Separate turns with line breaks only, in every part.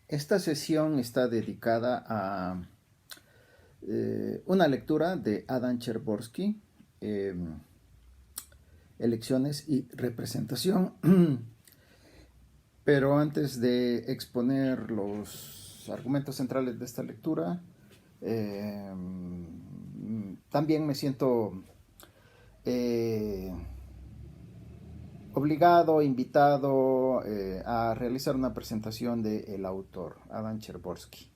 Esta sesión está dedicada a una lectura de Adam Cherborsky, Elecciones y representación. Pero antes de exponer los argumentos centrales de esta lectura, también me siento obligado, invitado a realizar una presentación del autor, Adam Cherborsky.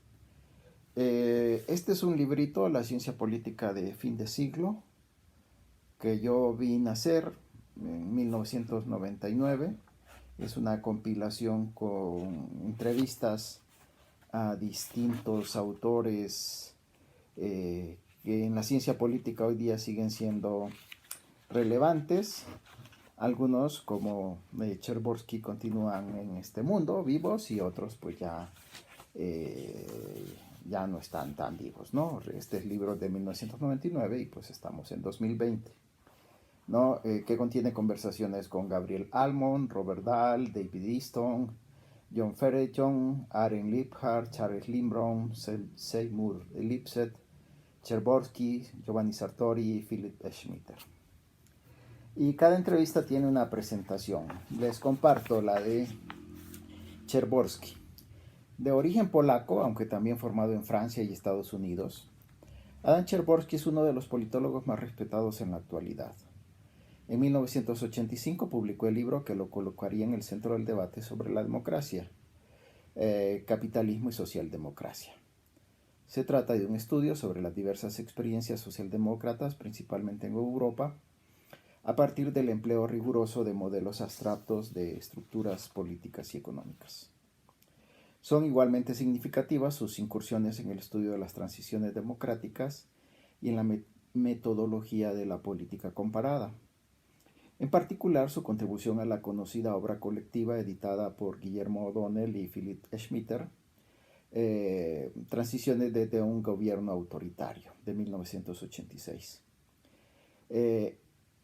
Este es un librito, La ciencia política de fin de siglo, que yo vi nacer en 1999. Es una compilación con entrevistas a distintos autores que en la ciencia política hoy día siguen siendo relevantes. Algunos, como Cherborsky, continúan en este mundo vivos y otros pues ya no están tan vivos, ¿no? Este es libro de 1999 y pues estamos en 2020, ¿no? Que contiene conversaciones con Gabriel Almond, Robert Dahl, David Easton, John Ferreton, Aaron Liebhardt, Charles Lindblom, Seymour Lipset, Cherborsky, Giovanni Sartori y Philip Schmitter. Y cada entrevista tiene una presentación. Les comparto la de Cherborsky. De origen polaco, aunque también formado en Francia y Estados Unidos, Adam Cherborsky es uno de los politólogos más respetados en la actualidad. En 1985 publicó el libro que lo colocaría en el centro del debate sobre la democracia, capitalismo y socialdemocracia. Se trata de un estudio sobre las diversas experiencias socialdemócratas, principalmente en Europa, a partir del empleo riguroso de modelos abstractos de estructuras políticas y económicas. Son igualmente significativas sus incursiones en el estudio de las transiciones democráticas y en la metodología de la política comparada. En particular, su contribución a la conocida obra colectiva editada por Guillermo O'Donnell y Philip Schmitter, Transiciones desde un gobierno autoritario, de 1986.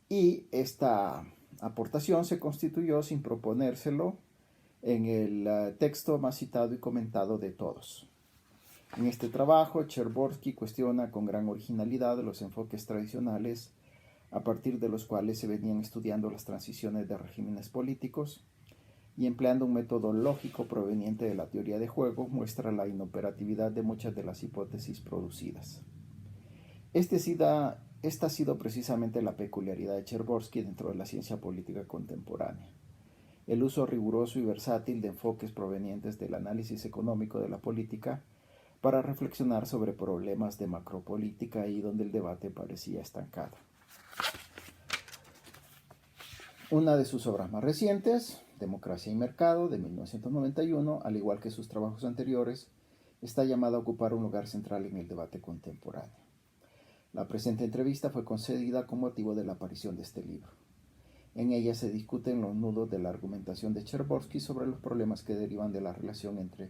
Y esta aportación se constituyó sin proponérselo en el texto más citado y comentado de todos. En este trabajo, Cherborsky cuestiona con gran originalidad los enfoques tradicionales a partir de los cuales se venían estudiando las transiciones de regímenes políticos, y empleando un método lógico proveniente de la teoría de juego, muestra la inoperatividad de muchas de las hipótesis producidas. Esta ha sido precisamente la peculiaridad de Cherborsky dentro de la ciencia política contemporánea. El uso riguroso y versátil de enfoques provenientes del análisis económico de la política para reflexionar sobre problemas de macropolítica y donde el debate parecía estancado. Una de sus obras más recientes, Democracia y Mercado, de 1991, al igual que sus trabajos anteriores, está llamada a ocupar un lugar central en el debate contemporáneo. La presente entrevista fue concedida con motivo de la aparición de este libro. En ella se discuten los nudos de la argumentación de Cherborsky sobre los problemas que derivan de la relación entre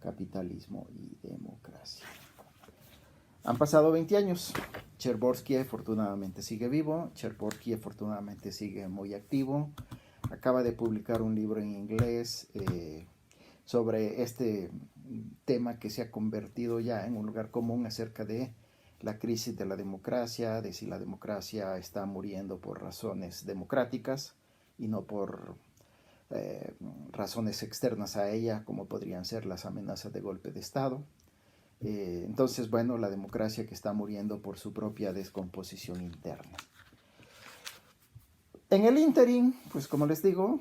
capitalismo y democracia. Han pasado 20 años. Cherborsky afortunadamente sigue vivo. Cherborsky afortunadamente sigue muy activo. Acaba de publicar un libro en inglés sobre este tema que se ha convertido ya en un lugar común acerca de la crisis de la democracia, de si la democracia está muriendo por razones democráticas y no por razones externas a ella, como podrían ser las amenazas de golpe de Estado. Entonces, bueno, la democracia que está muriendo por su propia descomposición interna. En el ínterin, pues como les digo,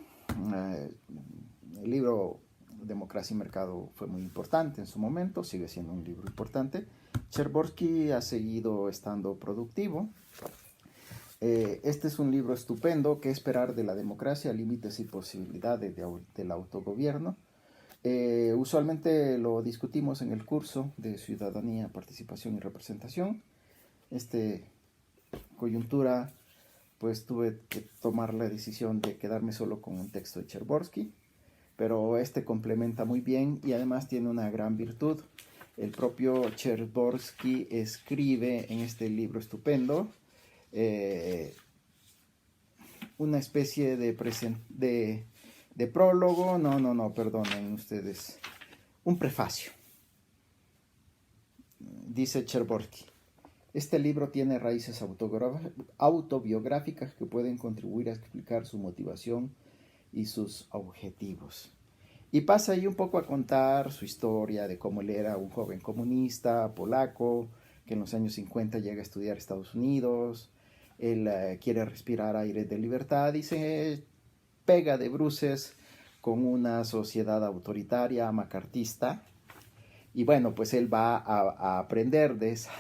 el libro Democracia y Mercado fue muy importante en su momento, sigue siendo un libro importante. Cherborsky ha seguido estando productivo. Este es un libro estupendo, ¿Qué esperar de la democracia? Límites y posibilidades del autogobierno. Usualmente lo discutimos en el curso de Ciudadanía, Participación y Representación. Coyuntura, pues tuve que tomar la decisión de quedarme solo con un texto de Cherborsky, pero complementa muy bien y además tiene una gran virtud. El propio Cherborsky escribe en este libro estupendo una especie de prólogo, perdonen ustedes, Un prefacio. Dice Cherborsky: este libro tiene raíces autobiográficas que pueden contribuir a explicar su motivación y sus objetivos. Y pasa ahí un poco a contar su historia de cómo él era un joven comunista polaco que en los años 50 llega a estudiar a Estados Unidos. Él quiere respirar aire de libertad y se pega de bruces con una sociedad autoritaria, macartista. Y bueno, pues él va a aprender de esa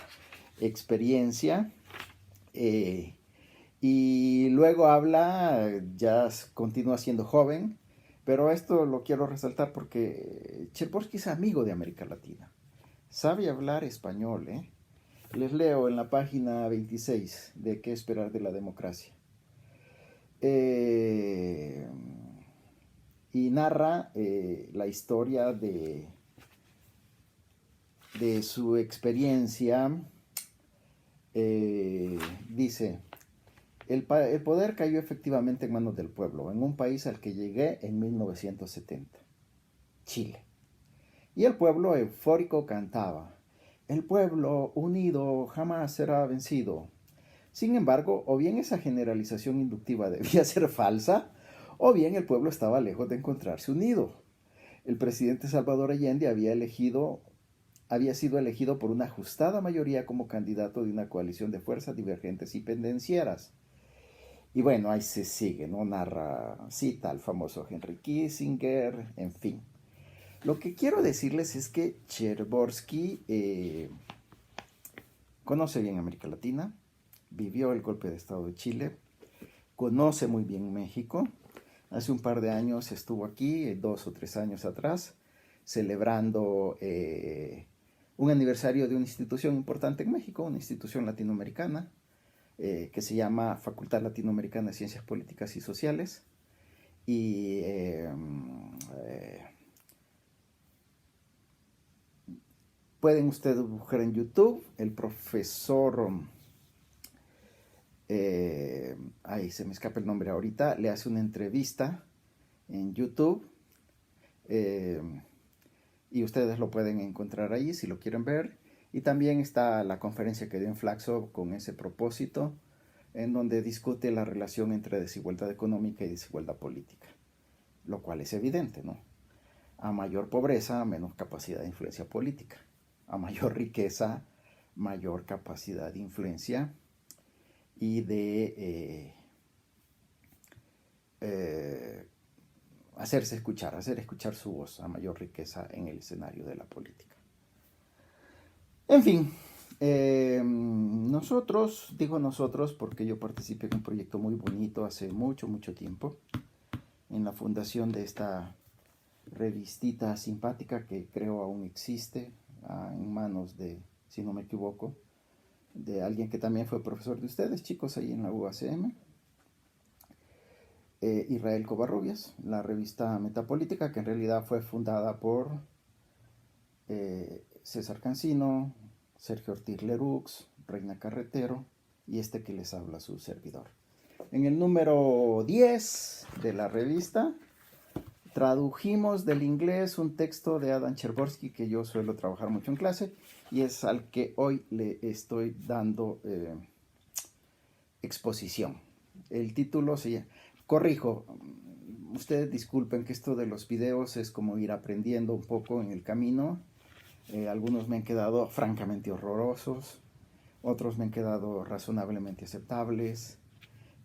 experiencia. Y luego habla, ya continúa siendo joven, pero esto lo quiero resaltar porque Cherborsky es amigo de América Latina. Sabe hablar español, ¿eh? Les leo en la página 26 de ¿Qué esperar de la democracia? Y narra la historia de su experiencia. Dice: el poder cayó efectivamente en manos del pueblo, en un país al que llegué en 1970, Chile. Y el pueblo eufórico cantaba: el pueblo unido jamás será vencido. Sin embargo, o bien esa generalización inductiva debía ser falsa, o bien el pueblo estaba lejos de encontrarse unido. El presidente Salvador Allende había sido elegido por una ajustada mayoría como candidato de una coalición de fuerzas divergentes y pendencieras. Y bueno, ahí se sigue, ¿no? Narra, cita al famoso Henry Kissinger, en fin. Lo que quiero decirles es que Cherborsky conoce bien América Latina, vivió el golpe de Estado de Chile, conoce muy bien México. Hace un par de años estuvo aquí, 2 o 3 años atrás, celebrando un aniversario de una institución importante en México, una institución latinoamericana, que se llama Facultad Latinoamericana de Ciencias Políticas y Sociales. Y pueden ustedes buscar en YouTube el profesor, ahí se me escapa el nombre ahorita, le hace una entrevista en YouTube, y ustedes lo pueden encontrar ahí si lo quieren ver. Y también está la conferencia que dio en Flaxo con ese propósito, en donde discute la relación entre desigualdad económica y desigualdad política, lo cual es evidente, ¿no? A mayor pobreza, menos capacidad de influencia política. A mayor riqueza, mayor capacidad de influencia y de hacer escuchar su voz. A mayor riqueza en el escenario de la política. En fin, digo nosotros porque yo participé en un proyecto muy bonito hace mucho tiempo, en la fundación de esta revistita simpática que creo aún existe, en manos de, si no me equivoco, de alguien que también fue profesor de ustedes, chicos, ahí en la UACM, Israel Covarrubias, la revista Metapolítica, que en realidad fue fundada por César Cancino, Sergio Ortiz Lerux, Reina Carretero y este que les habla, su servidor. En el número 10 de la revista tradujimos del inglés un texto de Adam Cherborsky que yo suelo trabajar mucho en clase y es al que hoy le estoy dando exposición. El título se llama, corrijo, ustedes disculpen que esto de los videos es como ir aprendiendo un poco en el camino. Algunos me han quedado francamente horrorosos, otros me han quedado razonablemente aceptables.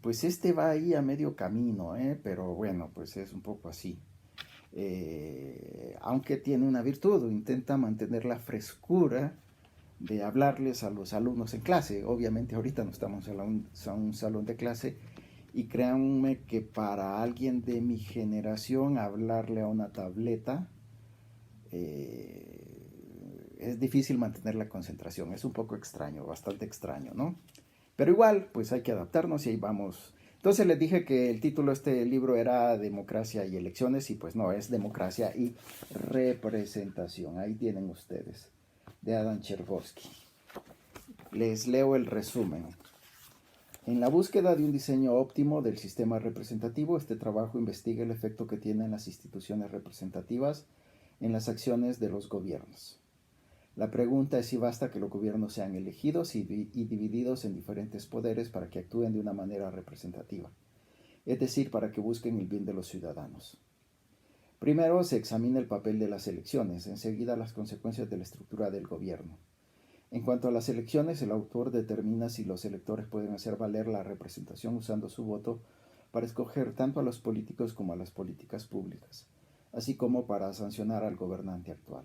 Pues este va ahí a medio camino, pero bueno, pues es un poco así. Aunque tiene una virtud, intenta mantener la frescura de hablarles a los alumnos en clase. Obviamente ahorita no estamos en un salón de clase, y créanme que para alguien de mi generación hablarle a una tableta es difícil mantener la concentración, es un poco extraño, bastante extraño, ¿no? Pero igual, pues hay que adaptarnos y ahí vamos. Entonces les dije que el título de este libro era Democracia y Elecciones, y pues no, es Democracia y Representación. Ahí tienen ustedes, de Adam Cherborsky. Les leo el resumen. En la búsqueda de un diseño óptimo del sistema representativo, este trabajo investiga el efecto que tienen las instituciones representativas en las acciones de los gobiernos. La pregunta es si basta que los gobiernos sean elegidos y divididos en diferentes poderes para que actúen de una manera representativa, es decir, para que busquen el bien de los ciudadanos. Primero se examina el papel de las elecciones, enseguida las consecuencias de la estructura del gobierno. En cuanto a las elecciones, el autor determina si los electores pueden hacer valer la representación usando su voto para escoger tanto a los políticos como a las políticas públicas, así como para sancionar al gobernante actual.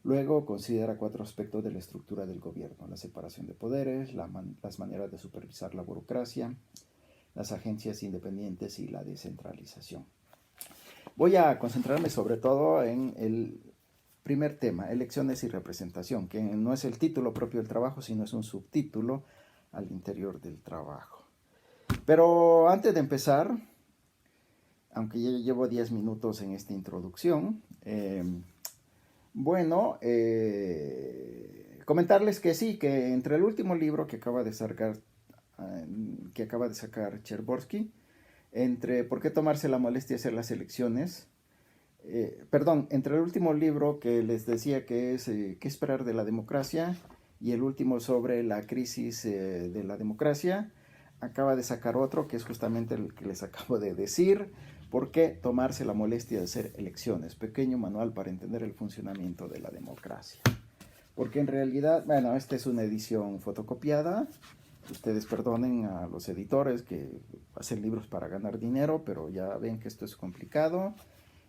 Luego considera 4 aspectos de la estructura del gobierno: la separación de poderes, las maneras de supervisar la burocracia, las agencias independientes y la descentralización. Voy a concentrarme sobre todo en el primer tema, elecciones y representación, que no es el título propio del trabajo, sino es un subtítulo al interior del trabajo. Pero antes de empezar, aunque ya llevo 10 minutos en esta introducción, comentarles que sí, que entre el último libro que acaba de sacar Cherborsky, entre ¿Por qué tomarse la molestia de hacer las elecciones? Entre el último libro que les decía que es ¿Qué esperar de la democracia? Y el último sobre la crisis de la democracia, acaba de sacar otro que es justamente el que les acabo de decir, ¿por qué tomarse la molestia de hacer elecciones? Pequeño manual para entender el funcionamiento de la democracia. Porque en realidad, esta es una edición fotocopiada. Ustedes perdonen a los editores que hacen libros para ganar dinero, pero ya ven que esto es complicado.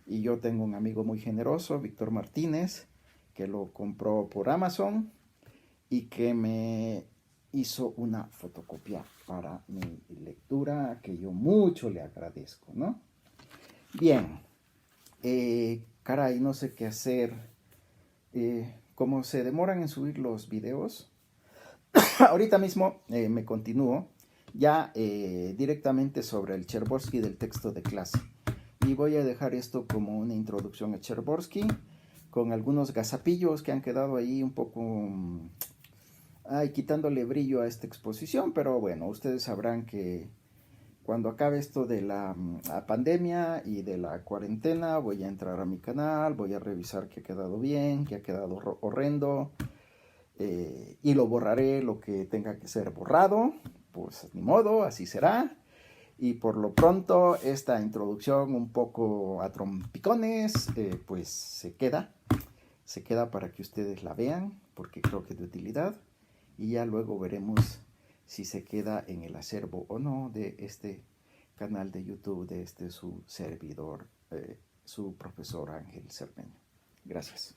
Y yo tengo un amigo muy generoso, Víctor Martínez, que lo compró por Amazon y que me hizo una fotocopia para mi lectura, que yo mucho le agradezco, ¿no? Bien, caray, no sé qué hacer. Como se demoran en subir los videos, ahorita mismo me continúo ya directamente sobre el Cherborsky del texto de clase. Y voy a dejar esto como una introducción a Cherborsky, con algunos gazapillos que han quedado ahí un poco quitándole brillo a esta exposición, pero bueno, ustedes sabrán que cuando acabe esto de la pandemia y de la cuarentena, voy a entrar a mi canal, voy a revisar que ha quedado bien, que ha quedado horrendo, y lo borraré lo que tenga que ser borrado, pues ni modo, así será. Y por lo pronto esta introducción un poco a trompicones, pues se queda para que ustedes la vean, porque creo que es de utilidad, y ya luego veremos si se queda en el acervo o no de este canal de YouTube, de su servidor, su profesor Ángel Cermeño. Gracias.